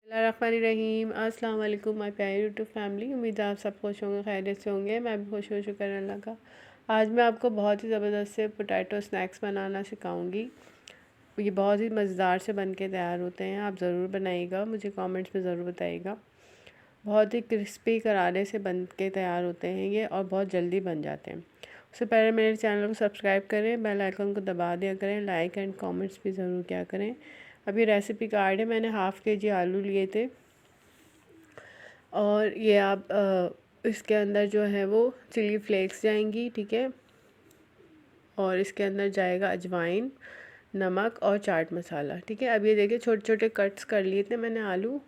रहीम अस्सलाम वालेकुम माय प्यारे यूट्यूब फैमिली। उम्मीद है आप सब खुश होंगे, खैरियत से होंगे। मैं भी खुश हूँ, शुक्र अल्लाह का। आज मैं आपको बहुत ही ज़बरदस्त से पोटैटो स्नैक्स बनाना सिखाऊंगी। ये बहुत ही मज़ेदार से बन के तैयार होते हैं। आप ज़रूर बनाइएगा, मुझे कमेंट्स में ज़रूर बताइएगा। बहुत ही क्रिस्पी करारे से बन के तैयार होते हैं ये, और बहुत जल्दी बन जाते हैं। उससे पहले मेरे चैनल को सब्सक्राइब करें, बेल आइकन को दबा दिया करें, लाइक एंड कमेंट्स भी ज़रूर किया करें। अभी रेसिपी कार्ड है, मैंने हाफ़ kg आलू लिए थे, और ये आप इसके अंदर जो है वो चिली फ्लेक्स जाएंगी, ठीक है। और इसके अंदर जाएगा अजवाइन, नमक और चाट मसाला, ठीक है। अब ये देखिए छोटे छोटे कट्स कर लिए थे मैंने आलू,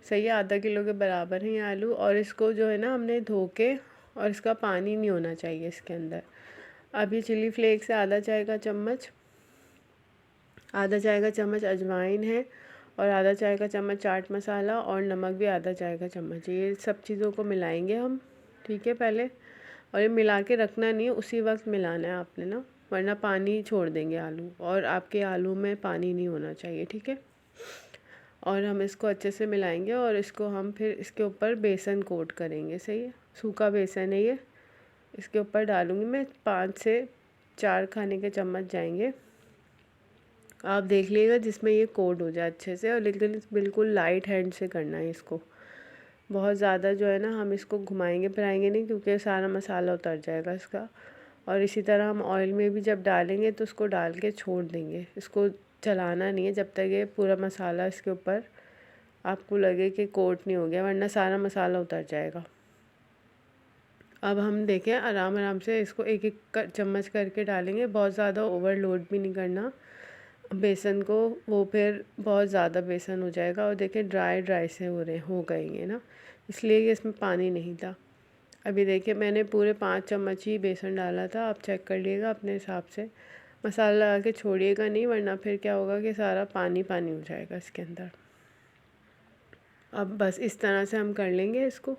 सही है, आधा किलो के बराबर हैं ये आलू। और इसको जो है ना हमने धो के, और इसका पानी नहीं होना चाहिए इसके अंदर। अब ये चिली फ्लेक्स है आधा चाय का चम्मच अजवाइन है, और आधा चाय का चम्मच चाट मसाला, और नमक भी आधा चाय का चम्मच। ये सब चीज़ों को मिलाएंगे हम, ठीक है पहले। और ये मिला के रखना नहीं है, उसी वक्त मिलाना है आपने ना, वरना पानी छोड़ देंगे आलू, और आपके आलू में पानी नहीं होना चाहिए, ठीक है। और हम इसको अच्छे से मिलाएंगे, और इसको हम फिर इसके ऊपर बेसन कोट करेंगे, सही है। सूखा बेसन है ये, इसके ऊपर डालूँगी मैं 5 से 4 खाने के चम्मच जाएंगे। आप देख लीजिएगा जिसमें ये कोट हो जाए अच्छे से, और लेकिन बिल्कुल लाइट हैंड से करना है इसको। बहुत ज़्यादा जो है ना हम इसको घुमाएंगे फिराएंगे नहीं, क्योंकि सारा मसाला उतर जाएगा इसका। और इसी तरह हम ऑयल में भी जब डालेंगे तो उसको डाल के छोड़ देंगे, इसको चलाना नहीं है जब तक ये पूरा मसाला इसके ऊपर आपको लगे कि कोट नहीं हो गया, वरना सारा मसाला उतर जाएगा। अब हम देखें आराम आराम से इसको एक एक चम्मच करके डालेंगे, बहुत ज़्यादा ओवरलोड भी नहीं करना बेसन को, वो फिर बहुत ज़्यादा बेसन हो जाएगा। और देखिए ड्राई ड्राई से हो गएंगे ना, इसलिए कि इसमें पानी नहीं था। अभी देखिए मैंने पूरे 5 चम्मच ही बेसन डाला था, आप चेक कर लीजिएगा अपने हिसाब से। मसाला लगा के छोड़िएगा नहीं, वरना फिर क्या होगा कि सारा पानी पानी हो जाएगा इसके अंदर। अब बस इस तरह से हम कर लेंगे इसको,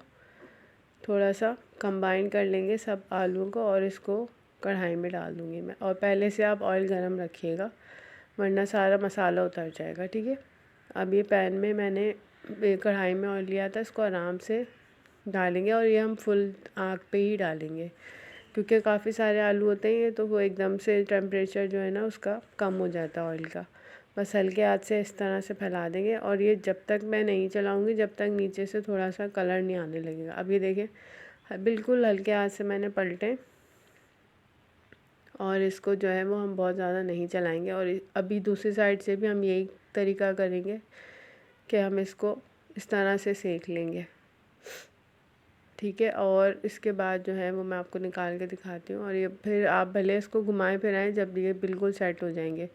थोड़ा सा कंबाइन कर लेंगे सब आलूओं को, और इसको कढ़ाई में डाल दूँगी मैं। और पहले से आप ऑयल गरम रखिएगा, वरना सारा मसाला उतर जाएगा, ठीक है। अब ये पैन में मैंने कढ़ाई में ऑयल लिया था, इसको आराम से डालेंगे, और ये हम फुल आग पे ही डालेंगे, क्योंकि काफ़ी सारे आलू होते हैं ये, तो वो एकदम से टेम्परेचर जो है ना उसका कम हो जाता है ऑयल का। बस हल्के हाथ से इस तरह से फैला देंगे, और ये जब तक मैं नहीं चलाऊँगी जब तक नीचे से थोड़ा सा कलर नहीं आने लगेगा। अब ये देखें बिल्कुल हल्के हाथ से मैंने पलटे, और इसको जो है वो हम बहुत ज़्यादा नहीं चलाएंगे। और अभी दूसरी साइड से भी हम यही तरीका करेंगे कि हम इसको इस तरह से सेक लेंगे, ठीक है। और इसके बाद जो है वो मैं आपको निकाल के दिखाती हूँ। और ये फिर आप भले इसको घुमाएं फिराएं, जब ये बिल्कुल सेट हो जाएंगे।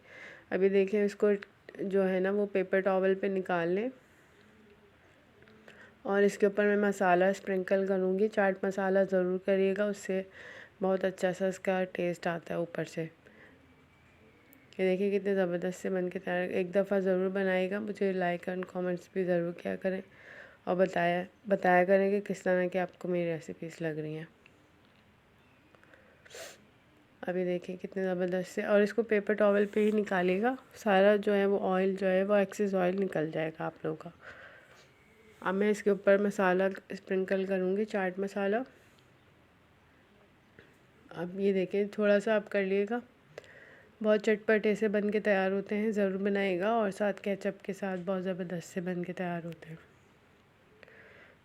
अभी देखिए इसको जो है ना वो पेपर टॉवल पे निकाल लें, और इसके ऊपर मैं मसाला स्प्रिंकल करूँगी। चाट मसाला ज़रूर करिएगा, उससे बहुत अच्छा सा इसका टेस्ट आता है ऊपर से। ये देखिए कितने ज़बरदस्त से बन के तैयार। एक दफ़ा ज़रूर बनाइएगा, मुझे लाइक एंड कमेंट्स भी ज़रूर किया करें, और बताया करें कि किस तरह की आपको मेरी रेसिपीज़ लग रही हैं। अभी देखिए कितने ज़बरदस्त से, और इसको पेपर टॉवल पे ही निकालिएगा, सारा जो है वो ऑयल जो है वो एक्सेस ऑयल निकल जाएगा आप लोगों का। अब मैं इसके ऊपर मसाला स्प्रिंकल करूँगी, चाट मसाला। अब ये देखिए थोड़ा सा आप कर लीजिएगा, बहुत चटपटे से बन के तैयार होते हैं, ज़रूर बनाइएगा। और साथ केचप के साथ बहुत ज़बरदस्त से बन के तैयार होते हैं।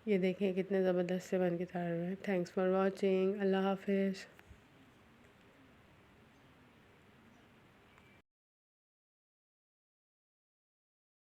ये देखें कितने ज़बरदस्त से बन के तैयार हुए हैं। थैंक्स फॉर वॉचिंग, अल्लाह हाफिज़।